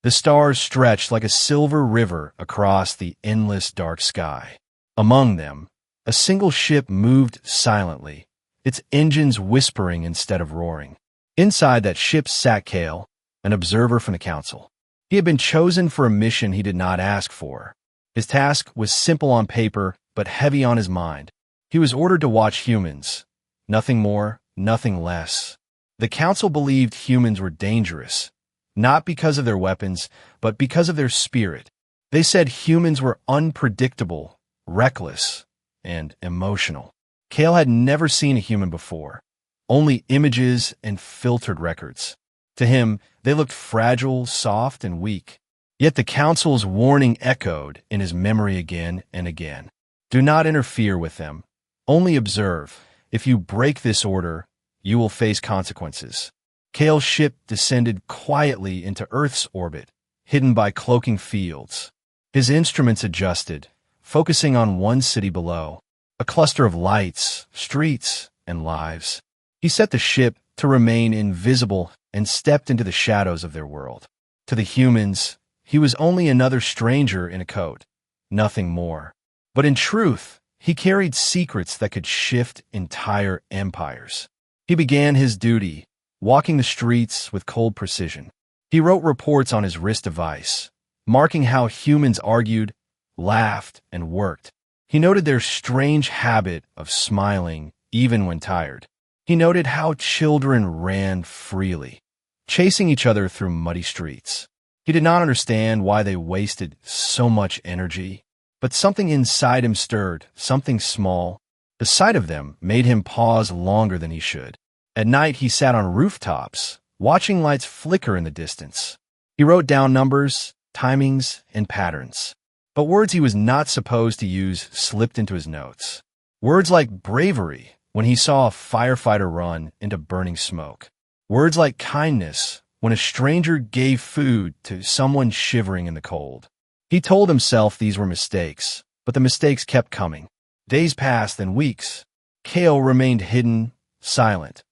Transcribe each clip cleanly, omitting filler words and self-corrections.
The stars stretched like a silver river across the endless dark sky. Among them, a single ship moved silently, its engines whispering instead of roaring. Inside that ship sat Kale, an observer from the council. He had been chosen for a mission he did not ask for. His task was simple on paper, but heavy on his mind. He was ordered to watch humans. Nothing more, nothing less. The council believed humans were dangerous, not because of their weapons, but because of their spirit. They said humans were unpredictable, reckless, and emotional. Kale had never seen a human before, only images and filtered records. To him, they looked fragile, soft, and weak. Yet the council's warning echoed in his memory again and again. Do not interfere with them. Only observe. If you break this order, you will face consequences. Kale's ship descended quietly into Earth's orbit, hidden by cloaking fields. His instruments adjusted, focusing on one city below, a cluster of lights, streets, and lives. He set the ship to remain invisible and stepped into the shadows of their world. To the humans, he was only another stranger in a coat, nothing more. But in truth, he carried secrets that could shift entire empires. He began his duty, walking the streets with cold precision. He wrote reports on his wrist device, marking how humans argued, laughed, and worked. He noted their strange habit of smiling even when tired. He noted how children ran freely, chasing each other through muddy streets. He did not understand why they wasted so much energy, but something inside him stirred, something small. The sight of them made him pause longer than he should. At night, he sat on rooftops, watching lights flicker in the distance. He wrote down numbers, timings, and patterns. But words he was not supposed to use slipped into his notes. Words like bravery, when he saw a firefighter run into burning smoke. Words like kindness, when a stranger gave food to someone shivering in the cold. He told himself these were mistakes, but the mistakes kept coming. Days passed, then weeks. Kale remained hidden, silent,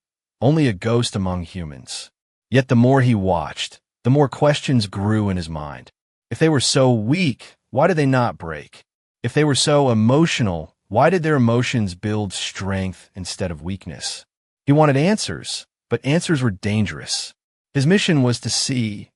only a ghost among humans. Yet the more he watched, the more questions grew in his mind. If they were so weak, why did they not break? If they were so emotional, why did their emotions build strength instead of weakness? He wanted answers, but answers were dangerous. His mission was to see,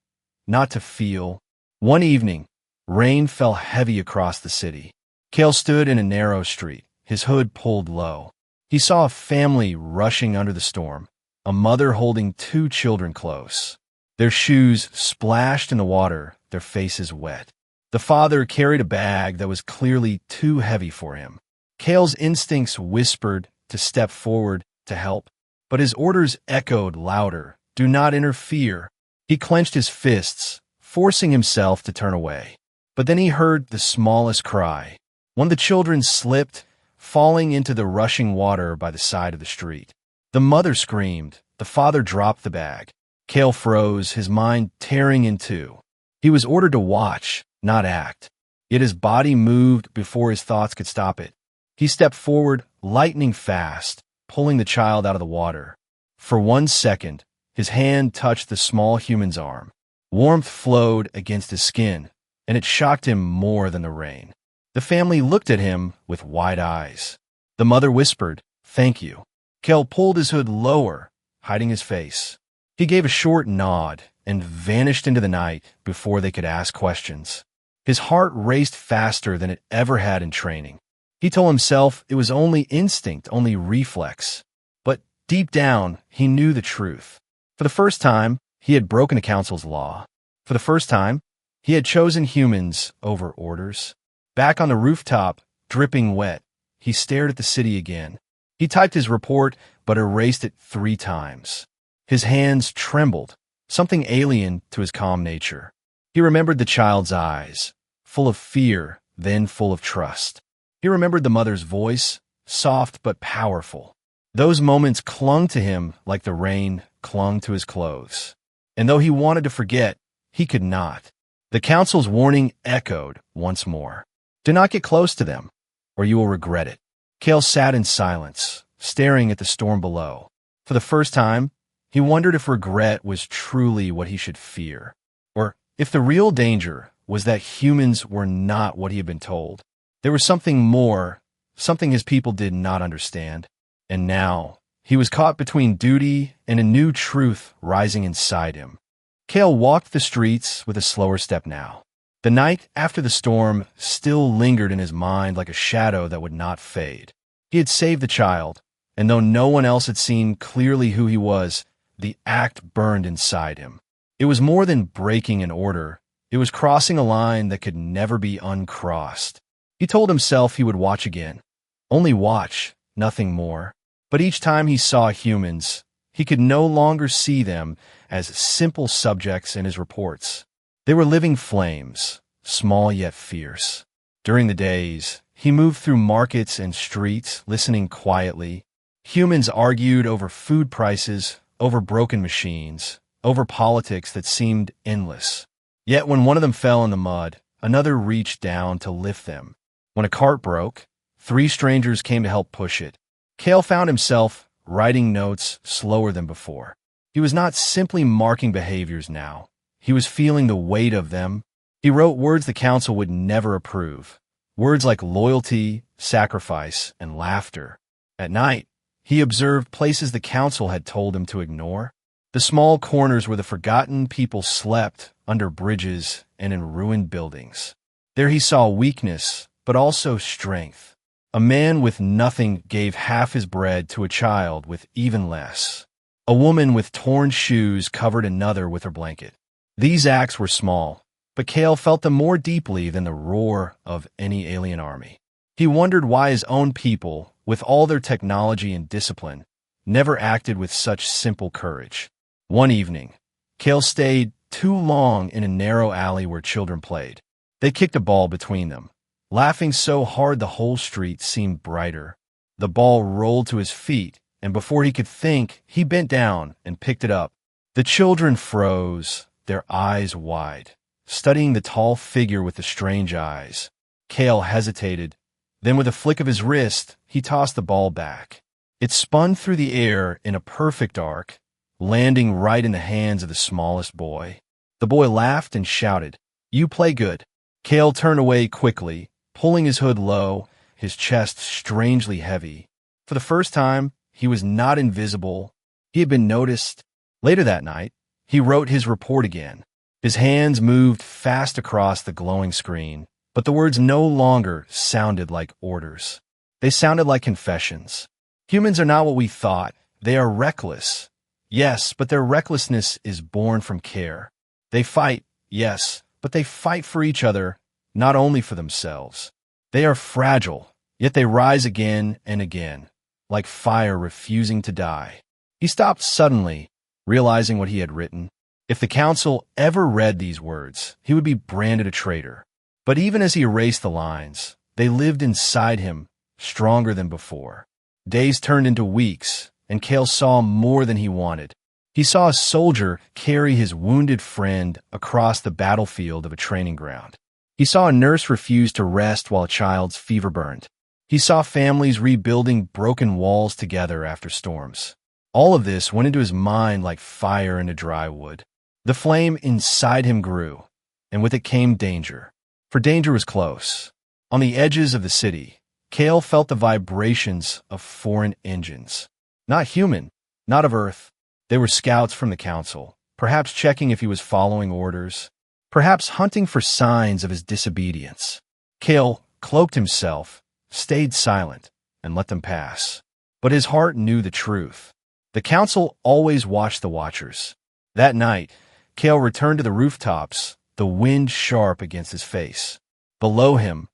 not to feel. One evening, rain fell heavy across the city. Kale stood in a narrow street, his hood pulled low. He saw a family rushing under the storm, a mother holding two children close. Their shoes splashed in the water, their faces wet. The father carried a bag that was clearly too heavy for him. Kale's instincts whispered to step forward to help, but his orders echoed louder. Do not interfere. He clenched his fists, forcing himself to turn away. But then he heard the smallest cry. One of the children slipped, falling into the rushing water by the side of the street. The mother screamed. The father dropped the bag. Kale froze, his mind tearing in two. He was ordered to watch, not act. Yet his body moved before his thoughts could stop it. He stepped forward, lightning fast, pulling the child out of the water. For 1 second, his hand touched the small human's arm. Warmth flowed against his skin, and it shocked him more than the rain. The family looked at him with wide eyes. The mother whispered, "Thank you." Kale pulled his hood lower, hiding his face. He gave a short nod and vanished into the night before they could ask questions. His heart raced faster than it ever had in training. He told himself it was only instinct, only reflex. But deep down, he knew the truth. For the first time, he had broken the council's law. For the first time, he had chosen humans over orders. Back on the rooftop, dripping wet, he stared at the city again. He typed his report, but erased it 3 times. His hands trembled, something alien to his calm nature. He remembered the child's eyes, full of fear, then full of trust. He remembered the mother's voice, soft but powerful. Those moments clung to him like the rain clung to his clothes. And though he wanted to forget, he could not. The council's warning echoed once more. Do not get close to them, or you will regret it. Kale sat in silence, staring at the storm below. For the first time, he wondered if regret was truly what he should fear, or If the real danger was that humans were not what he had been told, there was something more, something his people did not understand. And now, he was caught between duty and a new truth rising inside him. Cale walked the streets with a slower step now. The night after the storm still lingered in his mind like a shadow that would not fade. He had saved the child, and though no one else had seen clearly who he was, the act burned inside him. It was more than breaking an order. It was crossing a line that could never be uncrossed. He told himself he would watch again. Only watch, nothing more. But each time he saw humans, he could no longer see them as simple subjects in his reports. They were living flames, small yet fierce. During the days, he moved through markets and streets, listening quietly. Humans argued over food prices, over broken machines, over politics that seemed endless. Yet when one of them fell in the mud, another reached down to lift them. When a cart broke, 3 strangers came to help push it. Cale found himself writing notes slower than before. He was not simply marking behaviors now. He was feeling the weight of them. He wrote words the council would never approve. Words like loyalty, sacrifice, and laughter. At night, he observed places the council had told him to ignore. The small corners where the forgotten people slept, under bridges and in ruined buildings. There he saw weakness, but also strength. A man with nothing gave half his bread to a child with even less. A woman with torn shoes covered another with her blanket. These acts were small, but Cale felt them more deeply than the roar of any alien army. He wondered why his own people, with all their technology and discipline, never acted with such simple courage. One evening, Cale stayed too long in a narrow alley where children played. They kicked a ball between them, laughing so hard the whole street seemed brighter. The ball rolled to his feet, and before he could think, he bent down and picked it up. The children froze, their eyes wide, studying the tall figure with the strange eyes. Cale hesitated. Then with a flick of his wrist, he tossed the ball back. It spun through the air in a perfect arc, landing right in the hands of the smallest boy. The boy laughed and shouted, "You play good." Cale turned away quickly, pulling his hood low, his chest strangely heavy. For the first time, he was not invisible. He had been noticed. Later that night, he wrote his report again. His hands moved fast across the glowing screen, but the words no longer sounded like orders. They sounded like confessions. Humans are not what we thought. They are reckless. Yes, but their recklessness is born from care. They fight, yes, but they fight for each other, not only for themselves. They are fragile, yet they rise again and again, like fire refusing to die. He stopped suddenly, realizing what he had written. If the council ever read these words, he would be branded a traitor. But even as he erased the lines, they lived inside him, stronger than before. Days turned into weeks, and Cale saw more than he wanted. He saw a soldier carry his wounded friend across the battlefield of a training ground. He saw a nurse refuse to rest while a child's fever burned. He saw families rebuilding broken walls together after storms. All of this went into his mind like fire into dry wood. The flame inside him grew, and with it came danger. For danger was close. On the edges of the city, Cale felt the vibrations of foreign engines. Not human, not of Earth. They were scouts from the council, perhaps checking if he was following orders, perhaps hunting for signs of his disobedience. Cale cloaked himself, stayed silent, and let them pass. But his heart knew the truth. The council always watched the watchers. That night, Cale returned to the rooftops, the wind sharp against his face. Below him,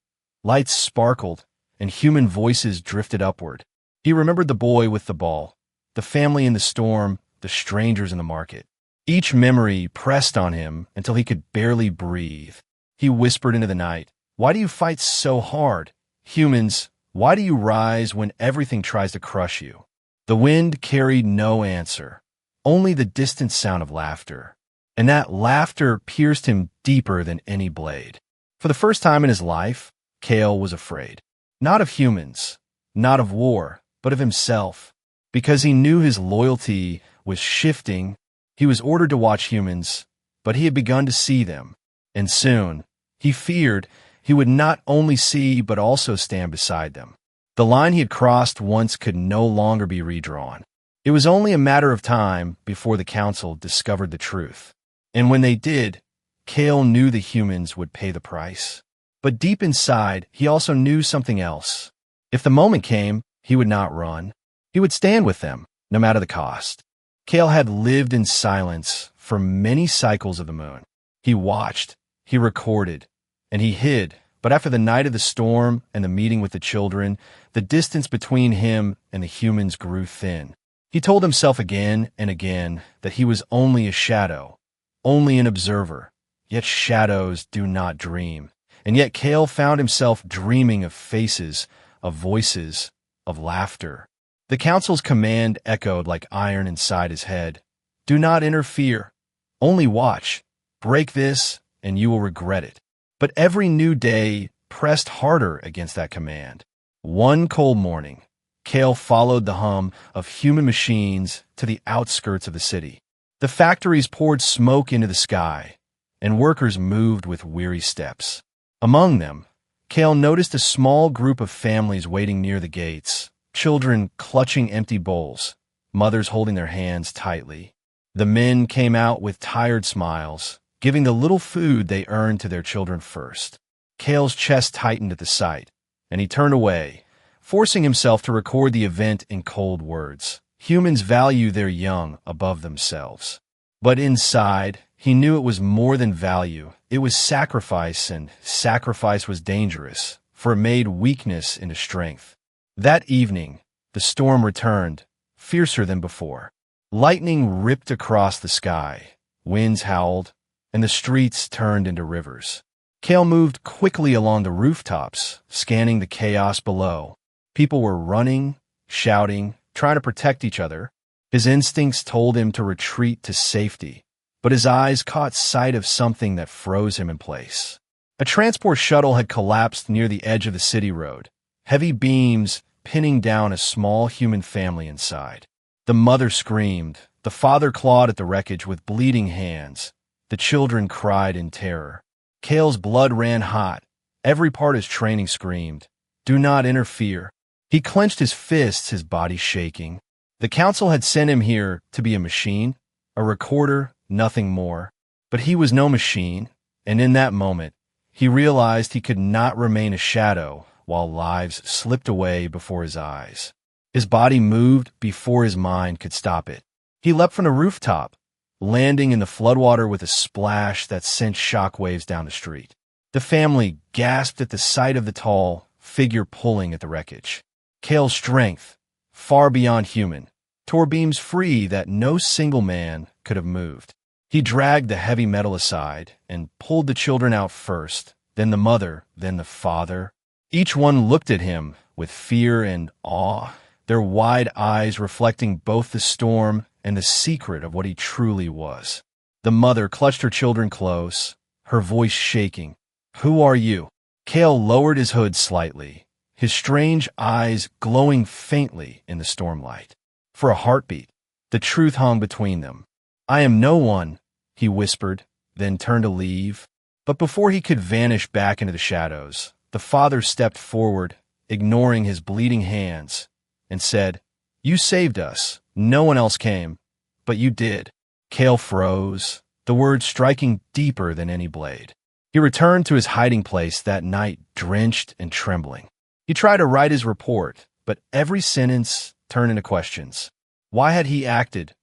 lights sparkled, and human voices drifted upward. He remembered the boy with the ball, the family in the storm, the strangers in the market. Each memory pressed on him until he could barely breathe. He whispered into the night, "Why do you fight so hard? Humans, why do you rise when everything tries to crush you?" The wind carried no answer, only the distant sound of laughter. And that laughter pierced him deeper than any blade. For the first time in his life, Cale was afraid. Not of humans, not of war, but of himself. Because he knew his loyalty was shifting, he was ordered to watch humans, but he had begun to see them. And soon, he feared, he would not only see but also stand beside them. The line he had crossed once could no longer be redrawn. It was only a matter of time before the council discovered the truth. And when they did, Cale knew the humans would pay the price. But deep inside, he also knew something else. If the moment came, he would not run. He would stand with them, no matter the cost. Cale had lived in silence for many cycles of the moon. He watched, he recorded, and he hid. But after the night of the storm and the meeting with the children, the distance between him and the humans grew thin. He told himself again and again that he was only a shadow, only an observer. Yet shadows do not dream. And yet Cale found himself dreaming of faces, of voices, of laughter. The council's command echoed like iron inside his head. Do not interfere. Only watch. Break this, and you will regret it. But every new day pressed harder against that command. One cold morning, Cale followed the hum of human machines to the outskirts of the city. The factories poured smoke into the sky, and workers moved with weary steps. Among them, Cale noticed a small group of families waiting near the gates, children clutching empty bowls, mothers holding their hands tightly. The men came out with tired smiles, giving the little food they earned to their children first. Cale's chest tightened at the sight, and he turned away, forcing himself to record the event in cold words. Humans value their young above themselves. But inside, he knew it was more than value. It was sacrifice, and sacrifice was dangerous, for it made weakness into strength. That evening, the storm returned, fiercer than before. Lightning ripped across the sky, winds howled, and the streets turned into rivers. Cale moved quickly along the rooftops, scanning the chaos below. People were running, shouting, trying to protect each other. His instincts told him to retreat to safety, but his eyes caught sight of something that froze him in place. A transport shuttle had collapsed near the edge of the city road, heavy beams pinning down a small human family inside. The mother screamed, the father clawed at the wreckage with bleeding hands. The children cried in terror. Cale's blood ran hot. Every part of his training screamed, "Do not interfere." He clenched his fists, his body shaking. The council had sent him here to be a machine, a recorder, nothing more. But he was no machine, and in that moment, he realized he could not remain a shadow while lives slipped away before his eyes. His body moved before his mind could stop it. He leapt from the rooftop, landing in the floodwater with a splash that sent shockwaves down the street. The family gasped at the sight of the tall figure pulling at the wreckage. Cale's strength, far beyond human, tore beams free that no single man could have moved. He dragged the heavy metal aside and pulled the children out first, then the mother, then the father. Each one looked at him with fear and awe, their wide eyes reflecting both the storm and the secret of what he truly was. The mother clutched her children close, her voice shaking. "Who are you?" Cale lowered his hood slightly, his strange eyes glowing faintly in the stormlight. For a heartbeat, the truth hung between them. "I am no one," he whispered, then turned to leave. But before he could vanish back into the shadows, the father stepped forward, ignoring his bleeding hands, and said, "You saved us. No one else came, but you did." Cale froze, the words striking deeper than any blade. He returned to his hiding place that night, drenched and trembling. He tried to write his report, but every sentence turned into questions. Why had he acted?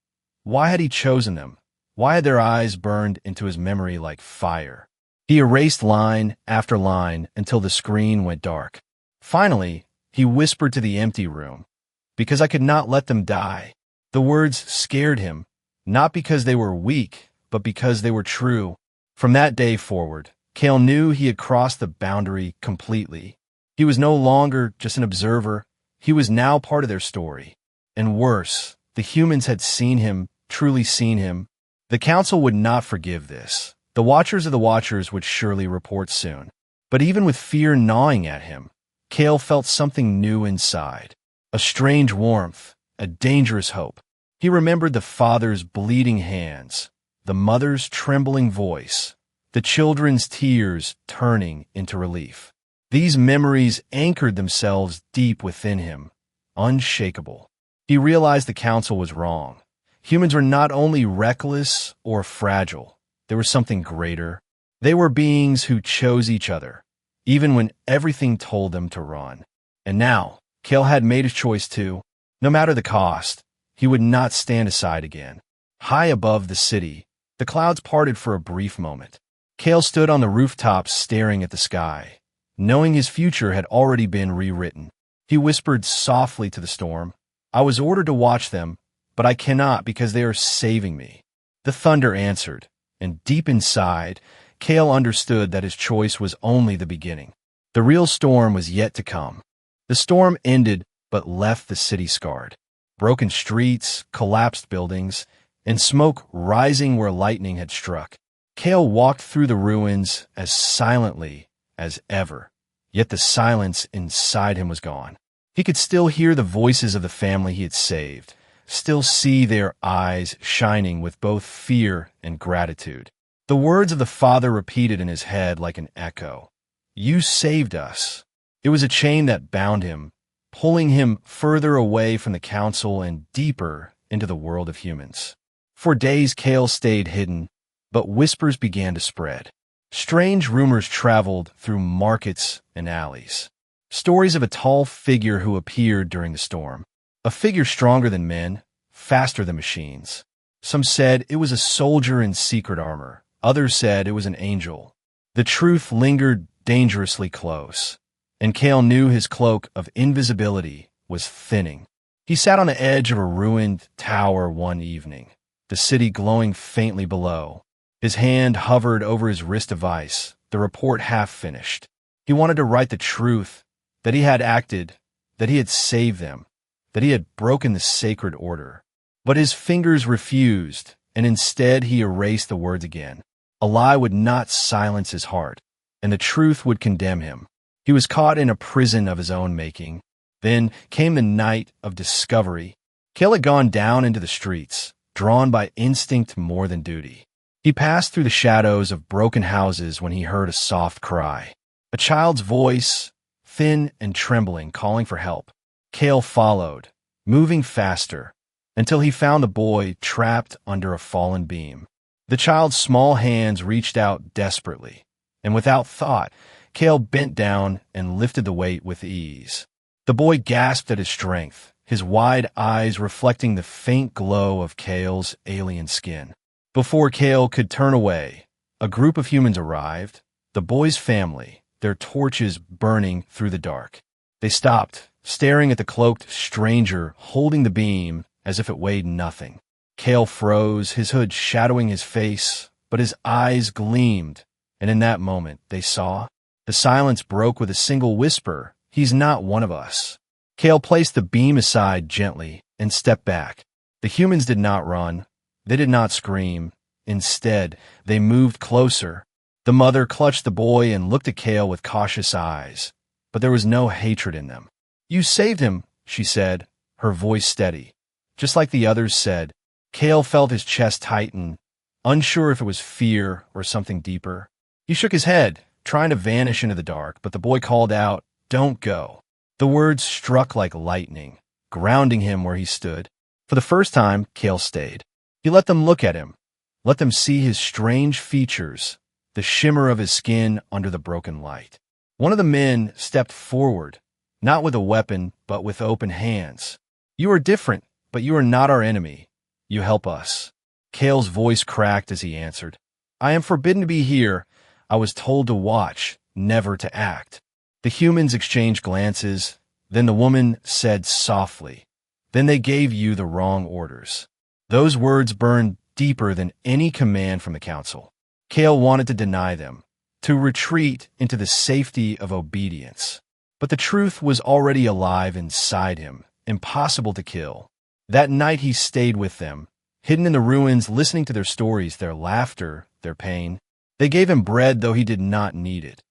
Why had he chosen them? Why had their eyes burned into his memory like fire? He erased line after line until the screen went dark. Finally, he whispered to the empty room, "Because I could not let them die." The words scared him, not because they were weak, but because they were true. From that day forward, Cale knew he had crossed the boundary completely. He was no longer just an observer. He was now part of their story. And worse, the humans had seen him, truly seen him. The council would not forgive this. The Watchers of the Watchers would surely report soon. But even with fear gnawing at him, Cale felt something new inside. A strange warmth, a dangerous hope. He remembered the father's bleeding hands, the mother's trembling voice, the children's tears turning into relief. These memories anchored themselves deep within him, unshakable. He realized the council was wrong. Humans were not only reckless or fragile, there was something greater. They were beings who chose each other, even when everything told them to run. And now, Cale had made his choice too. No matter the cost, he would not stand aside again. High above the city, the clouds parted for a brief moment. Cale stood on the rooftop staring at the sky, knowing his future had already been rewritten. He whispered softly to the storm, "I was ordered to watch them, but I cannot because they are saving me." The thunder answered, and deep inside, Cale understood that his choice was only the beginning. The real storm was yet to come. The storm ended but left the city scarred. Broken streets, collapsed buildings, and smoke rising where lightning had struck. Cale walked through the ruins as silently as ever, yet the silence inside him was gone. He could still hear the voices of the family he had saved, still see their eyes shining with both fear and gratitude. The words of the father repeated in his head like an echo. "You saved us." It was a chain that bound him, pulling him further away from the council and deeper into the world of humans. For days, Cale stayed hidden, but whispers began to spread. Strange rumors traveled through markets and alleys. Stories of a tall figure who appeared during the storm. A figure stronger than men, faster than machines. Some said it was a soldier in secret armor. Others said it was an angel. The truth lingered dangerously close, and Cale knew his cloak of invisibility was thinning. He sat on the edge of a ruined tower one evening, the city glowing faintly below. His hand hovered over his wrist device, the report half finished. He wanted to write the truth, that he had acted, that he had saved them, that he had broken the sacred order. But his fingers refused, and instead he erased the words again. A lie would not silence his heart, and the truth would condemn him. He was caught in a prison of his own making. Then came the night of discovery. Cale had gone down into the streets, drawn by instinct more than duty. He passed through the shadows of broken houses when he heard a soft cry. A child's voice, thin and trembling, calling for help. Cale followed, moving faster, until he found the boy trapped under a fallen beam. The child's small hands reached out desperately, and without thought, Cale bent down and lifted the weight with ease. The boy gasped at his strength, his wide eyes reflecting the faint glow of Cale's alien skin. Before Cale could turn away, a group of humans arrived, the boy's family, their torches burning through the dark. They stopped, staring at the cloaked stranger holding the beam as if it weighed nothing. Cale froze, his hood shadowing his face, but his eyes gleamed, and in that moment they saw. The silence broke with a single whisper, "He's not one of us." Cale placed the beam aside gently and stepped back. The humans did not run. They did not scream. Instead, they moved closer. The mother clutched the boy and looked at Cale with cautious eyes, but there was no hatred in them. "You saved him," she said, her voice steady. Just like the others said, Cale felt his chest tighten, unsure if it was fear or something deeper. He shook his head, trying to vanish into the dark, but the boy called out, "Don't go." The words struck like lightning, grounding him where he stood. For the first time, Cale stayed. He let them look at him, let them see his strange features, the shimmer of his skin under the broken light. One of the men stepped forward, not with a weapon, but with open hands. "You are different, but you are not our enemy. You help us." Cale's voice cracked as he answered, "I am forbidden to be here. I was told to watch, never to act." The humans exchanged glances. Then the woman said softly, "Then they gave you the wrong orders." Those words burned deeper than any command from the council. Cale wanted to deny them, to retreat into the safety of obedience. But the truth was already alive inside him, impossible to kill. That night he stayed with them, hidden in the ruins, listening to their stories, their laughter, their pain. They gave him bread though he did not need it,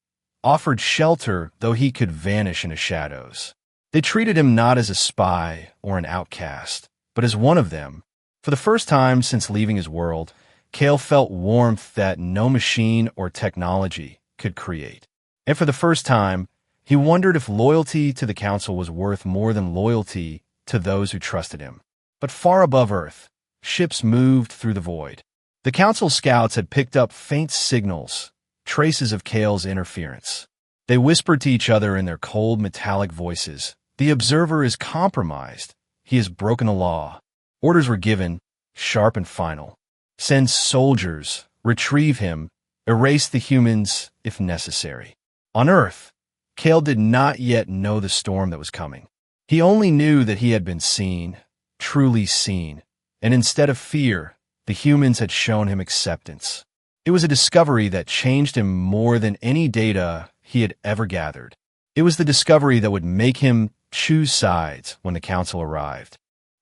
offered shelter though he could vanish in the shadows. They treated him not as a spy or an outcast, but as one of them. For the first time since leaving his world, Kale felt warmth that no machine or technology could create. And for the first time, he wondered if loyalty to the council was worth more than loyalty to those who trusted him. But far above Earth, ships moved through the void. The council scouts had picked up faint signals, traces of Kale's interference. They whispered to each other in their cold, metallic voices. The observer is compromised. He has broken the law. Orders were given, sharp and final. Send soldiers, retrieve him, erase the humans if necessary. On Earth, Kale did not yet know the storm that was coming. He only knew that he had been seen, truly seen, and instead of fear, the humans had shown him acceptance. It was a discovery that changed him more than any data he had ever gathered. It was the discovery that would make him choose sides when the council arrived.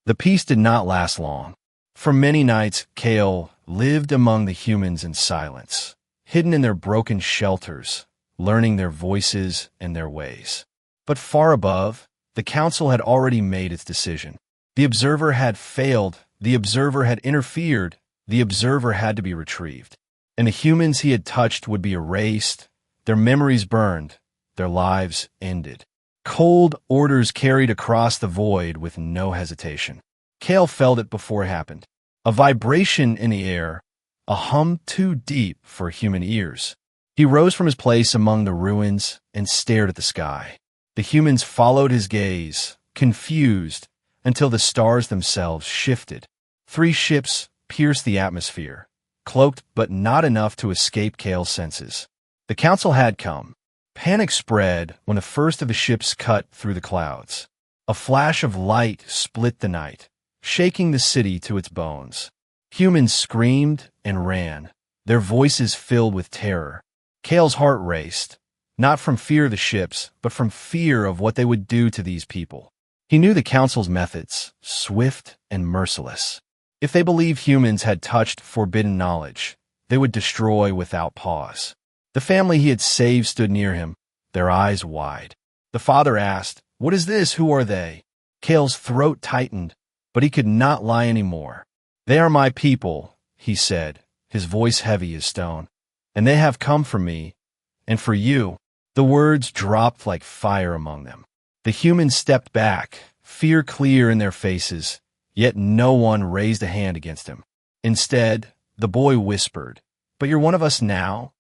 The peace did not last long. For many nights, Kale lived among the humans in silence, hidden in their broken shelters, learning their voices and their ways. But far above, the council had already made its decision. The observer had failed, the observer had interfered, the observer had to be retrieved. And the humans he had touched would be erased, their memories burned, their lives ended. Cold orders carried across the void with no hesitation. Kale felt it before it happened. A vibration in the air, a hum too deep for human ears. He rose from his place among the ruins and stared at the sky. The humans followed his gaze, confused, until the stars themselves shifted. 3 ships pierced the atmosphere, cloaked but not enough to escape Kale's senses. The council had come. Panic spread when the first of the ships cut through the clouds. A flash of light split the night, shaking the city to its bones. Humans screamed and ran, their voices filled with terror. Kale's heart raced, not from fear of the ships, but from fear of what they would do to these people. He knew the council's methods, swift and merciless. If they believed humans had touched forbidden knowledge, they would destroy without pause. The family he had saved stood near him, their eyes wide. The father asked, "What is this? Who are they?" Kale's throat tightened, but he could not lie anymore. "They are my people," he said, his voice heavy as stone. "And they have come for me, and for you." The words dropped like fire among them. The humans stepped back, fear clear in their faces, yet no one raised a hand against him. Instead, the boy whispered, "But you're one of us now?"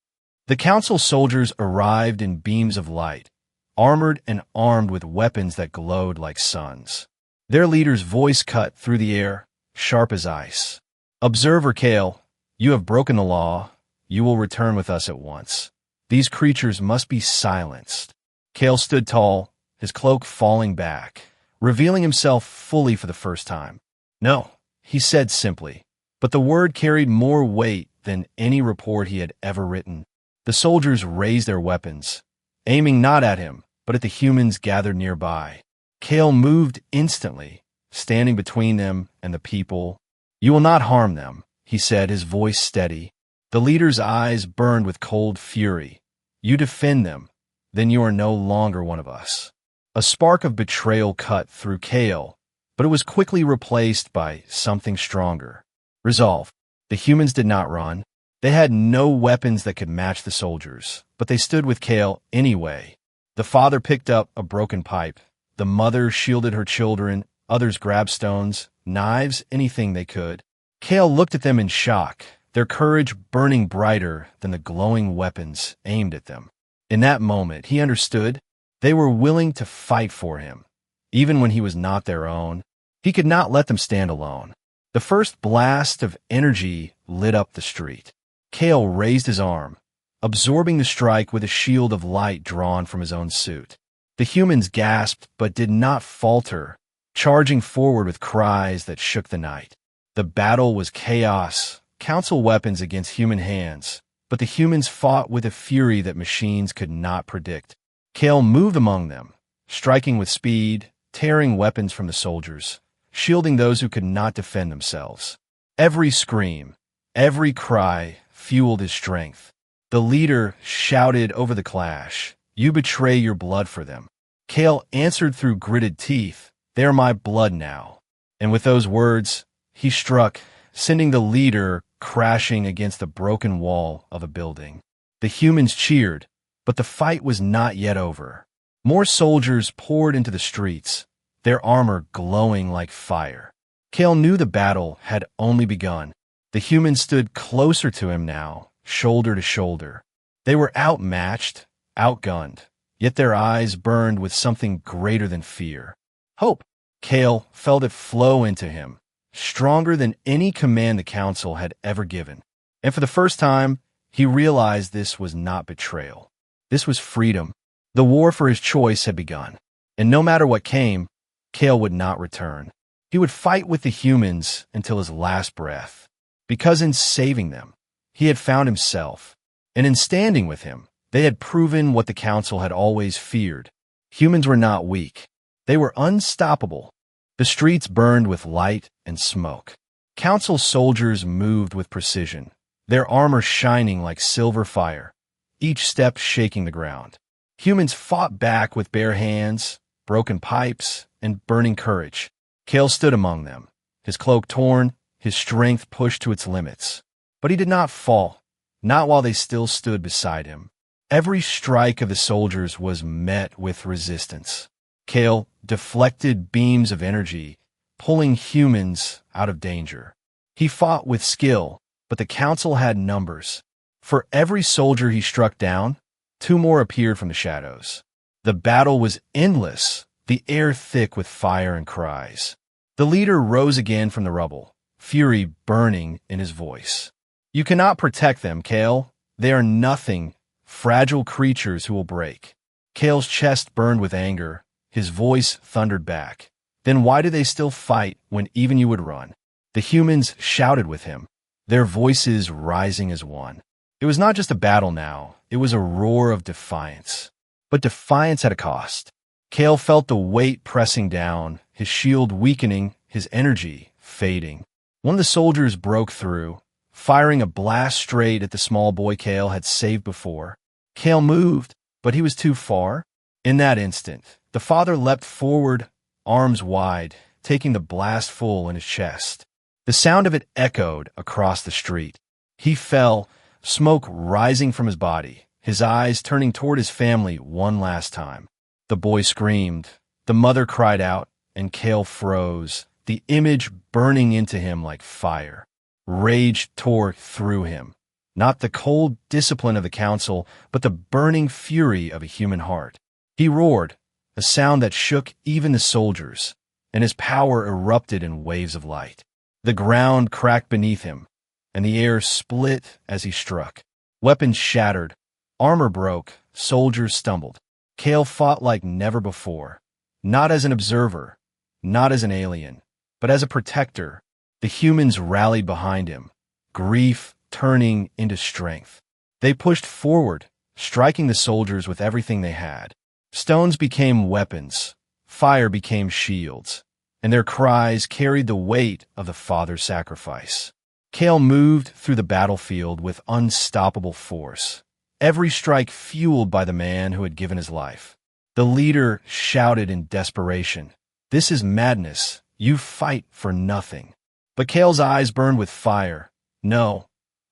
The council soldiers arrived in beams of light, armored and armed with weapons that glowed like suns. Their leader's voice cut through the air, sharp as ice. "Observer Kale, you have broken the law. You will return with us at once. These creatures must be silenced." Kale stood tall, his cloak falling back, revealing himself fully for the first time. "No," he said simply, but the word carried more weight than any report he had ever written. The soldiers raised their weapons, aiming not at him, but at the humans gathered nearby. Kale moved instantly, standing between them and the people. "You will not harm them," he said, his voice steady. The leader's eyes burned with cold fury. "You defend them, then you are no longer one of us." A spark of betrayal cut through Kale, but it was quickly replaced by something stronger. Resolve. The humans did not run. They had no weapons that could match the soldiers, but they stood with Kale anyway. The father picked up a broken pipe. The mother shielded her children. Others grabbed stones, knives, anything they could. Kale looked at them in shock, their courage burning brighter than the glowing weapons aimed at them. In that moment, he understood they were willing to fight for him, even when he was not their own. He could not let them stand alone. The first blast of energy lit up the street. Kale raised his arm, absorbing the strike with a shield of light drawn from his own suit. The humans gasped but did not falter, charging forward with cries that shook the night. The battle was chaos, council weapons against human hands, but the humans fought with a fury that machines could not predict. Kale moved among them, striking with speed, tearing weapons from the soldiers, shielding those who could not defend themselves. Every scream, every cry fueled his strength. The leader shouted over the clash, "You betray your blood for them." Kale answered through gritted teeth, "They are my blood now." And with those words, he struck, sending the leader crashing against the broken wall of a building. The humans cheered, but the fight was not yet over. More soldiers poured into the streets, their armor glowing like fire. Kale knew the battle had only begun. The humans stood closer to him now, shoulder to shoulder. They were outmatched, outgunned, yet their eyes burned with something greater than fear. Hope. Kale felt it flow into him, stronger than any command the council had ever given. And for the first time, he realized this was not betrayal. This was freedom. The war for his choice had begun. And no matter what came, Kale would not return. He would fight with the humans until his last breath. Because in saving them, he had found himself. And in standing with him, they had proven what the council had always feared. Humans were not weak. They were unstoppable. The streets burned with light and smoke. Council soldiers moved with precision, their armor shining like silver fire, each step shaking the ground. Humans fought back with bare hands, broken pipes, and burning courage. Kale stood among them, his cloak torn, his strength pushed to its limits. But he did not fall, not while they still stood beside him. Every strike of the soldiers was met with resistance. Kale deflected beams of energy, pulling humans out of danger. He fought with skill, but the council had numbers. For every soldier he struck down, 2 more appeared from the shadows. The battle was endless, the air thick with fire and cries. The leader rose again from the rubble, fury burning in his voice. You cannot protect them, Kale. They are nothing, fragile creatures who will break. Kale's chest burned with anger. His voice thundered back. Then why do they still fight when even you would run? The humans shouted with him, their voices rising as one. It was not just a battle now, it was a roar of defiance. But defiance had a cost. Kale felt the weight pressing down, his shield weakening, his energy fading. One of the soldiers broke through, firing a blast straight at the small boy Kale had saved before. Kale moved, but he was too far. In that instant, the father leapt forward, arms wide, taking the blast full in his chest. The sound of it echoed across the street. He fell, smoke rising from his body, his eyes turning toward his family one last time. The boy screamed, the mother cried out, and Kale froze, the image burning into him like fire. Rage tore through him, not the cold discipline of the council, but the burning fury of a human heart. He roared, a sound that shook even the soldiers, and his power erupted in waves of light. The ground cracked beneath him, and the air split as he struck. Weapons shattered, armor broke, soldiers stumbled. Kale fought like never before, not as an observer, not as an alien, but as a protector. The humans rallied behind him, grief turning into strength. They pushed forward, striking the soldiers with everything they had. Stones became weapons, fire became shields, and their cries carried the weight of the father's sacrifice. Kale moved through the battlefield with unstoppable force, every strike fueled by the man who had given his life. The leader shouted in desperation, "This is madness. You fight for nothing." But Kale's eyes burned with fire. "No,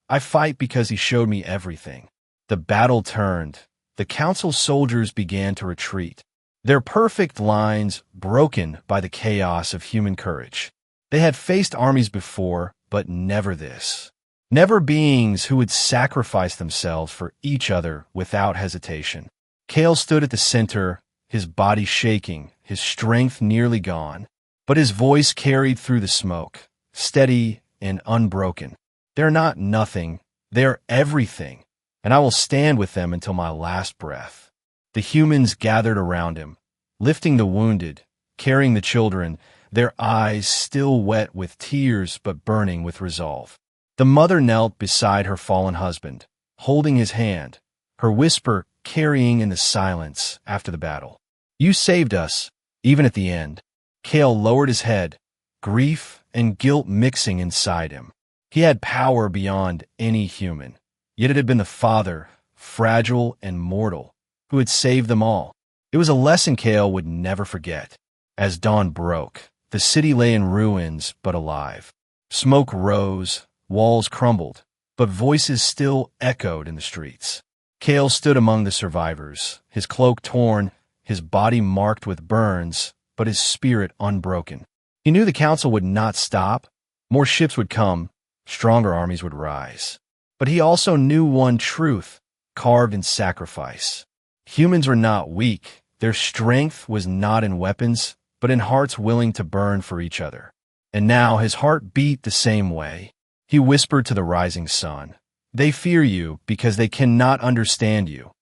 I fight because he showed me everything." The battle turned. The council soldiers began to retreat, their perfect lines broken by the chaos of human courage. They had faced armies before, but never this. Never beings who would sacrifice themselves for each other without hesitation. Kale stood at the center, his body shaking, his strength nearly gone. But his voice carried through the smoke, steady and unbroken. They're not nothing, they're everything, and I will stand with them until my last breath. The humans gathered around him, lifting the wounded, carrying the children, their eyes still wet with tears but burning with resolve. The mother knelt beside her fallen husband, holding his hand, her whisper carrying in the silence after the battle. "You saved us, even at the end." Kale lowered his head, grief and guilt mixing inside him. He had power beyond any human, yet it had been the father, fragile and mortal, who had saved them all. It was a lesson Kale would never forget. As dawn broke, the city lay in ruins but alive. Smoke rose, walls crumbled, but voices still echoed in the streets. Kale stood among the survivors, his cloak torn, his body marked with burns, but his spirit unbroken. He knew the council would not stop. More ships would come, stronger armies would rise. But he also knew one truth, carved in sacrifice. Humans were not weak. Their strength was not in weapons, but in hearts willing to burn for each other. And now his heart beat the same way. He whispered to the rising sun, "They fear you because they cannot understand you.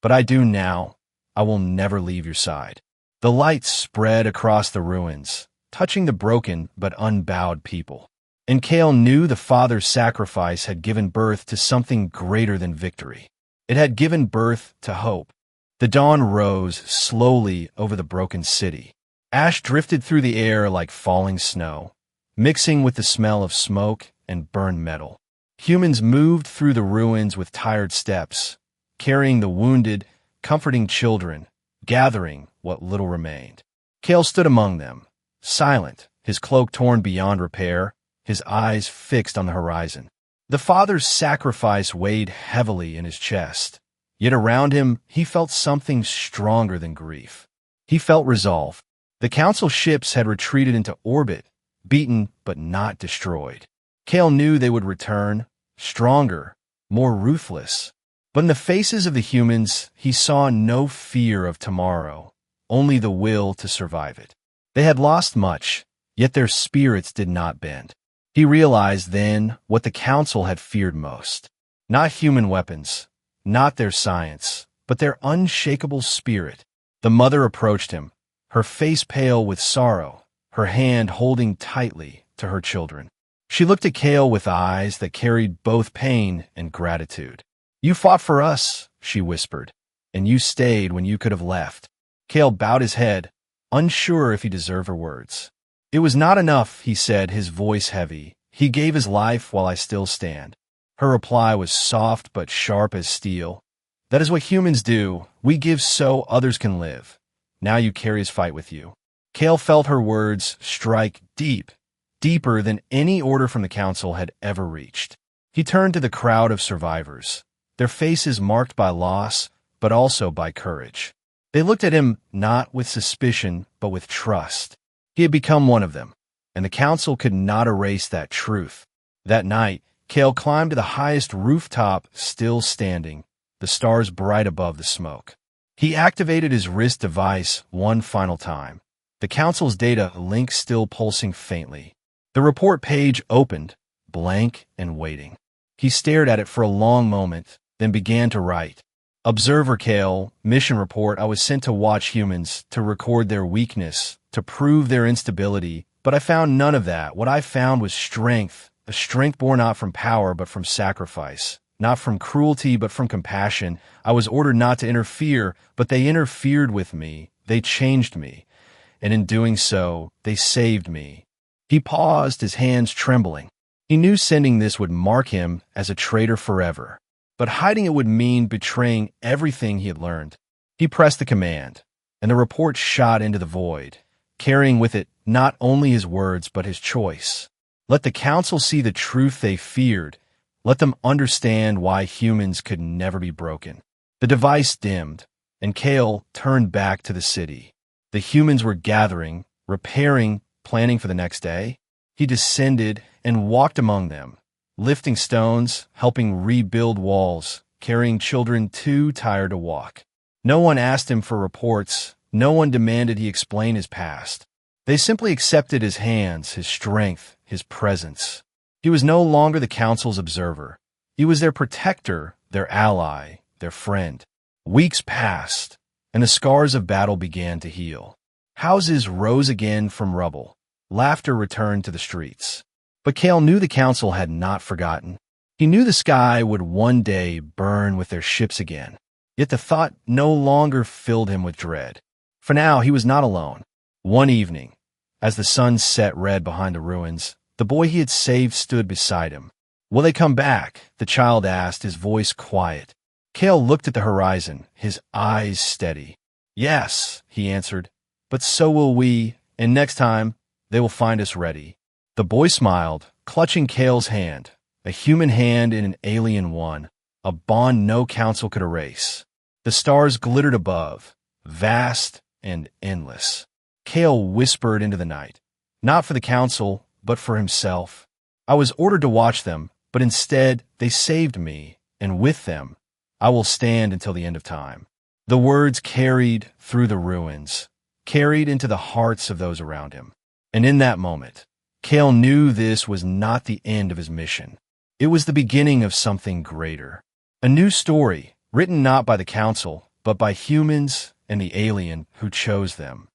But I do now. I will never leave your side." The light spread across the ruins, touching the broken but unbowed people. And Kale knew the father's sacrifice had given birth to something greater than victory. It had given birth to hope. The dawn rose slowly over the broken city. Ash drifted through the air like falling snow, mixing with the smell of smoke and burned metal. Humans moved through the ruins with tired steps, carrying the wounded, comforting children, gathering what little remained. Kale stood among them, silent, his cloak torn beyond repair, his eyes fixed on the horizon. The father's sacrifice weighed heavily in his chest, yet around him he felt something stronger than grief. He felt resolve. The council ships had retreated into orbit, beaten but not destroyed. Kale knew they would return, stronger, more ruthless. But in the faces of the humans, he saw no fear of tomorrow, only the will to survive it. They had lost much, yet their spirits did not bend. He realized then what the council had feared most. Not human weapons, not their science, but their unshakable spirit. The mother approached him, her face pale with sorrow, her hand holding tightly to her children. She looked at Kale with eyes that carried both pain and gratitude. "You fought for us," she whispered, "and you stayed when you could have left." Kale bowed his head, unsure if he deserved her words. "It was not enough," he said, his voice heavy. "He gave his life while I still stand." Her reply was soft but sharp as steel. "That is what humans do. We give so others can live. Now you carry his fight with you." Kale felt her words strike deep, deeper than any order from the council had ever reached. He turned to the crowd of survivors, their faces marked by loss, but also by courage. They looked at him not with suspicion, but with trust. He had become one of them, and the council could not erase that truth. That night, Kale climbed to the highest rooftop, still standing, the stars bright above the smoke. He activated his wrist device one final time, the council's data link still pulsing faintly. The report page opened, blank and waiting. He stared at it for a long moment, then began to write. "Observer Kale, mission report. I was sent to watch humans, to record their weakness, to prove their instability, but I found none of that. What I found was strength, a strength born not from power but from sacrifice, not from cruelty but from compassion. I was ordered not to interfere, but they interfered with me. They changed me, and in doing so, they saved me." He paused, his hands trembling. He knew sending this would mark him as a traitor forever, but hiding it would mean betraying everything he had learned. He pressed the command, and the report shot into the void, carrying with it not only his words but his choice. Let the council see the truth they feared. Let them understand why humans could never be broken. The device dimmed, and Kale turned back to the city. The humans were gathering, repairing, planning for the next day. He descended and walked among them, lifting stones, helping rebuild walls, carrying children too tired to walk. No one asked him for reports. No one demanded he explain his past. They simply accepted his hands, his strength, his presence. He was no longer the council's observer. He was their protector, their ally, their friend. Weeks passed, and the scars of battle began to heal. Houses rose again from rubble. Laughter returned to the streets. But Kale knew the council had not forgotten. He knew the sky would one day burn with their ships again. Yet the thought no longer filled him with dread. For now, he was not alone. One evening, as the sun set red behind the ruins, the boy he had saved stood beside him. "Will they come back?" the child asked, his voice quiet. Kale looked at the horizon, his eyes steady. "Yes," he answered, "but so will we, and next time, they will find us ready." The boy smiled, clutching Kale's hand, A human hand in an alien one, a bond no council could erase. The stars glittered above, vast and endless. Kale whispered into the night, not for the council, but for himself. I was ordered to watch them, but instead they saved me, and with them, I will stand until the end of time. The words carried through the ruins, carried into the hearts of those around him. And in that moment, Kale knew this was not the end of his mission. It was the beginning of something greater. A new story, written not by the council, but by humans and the alien who chose them.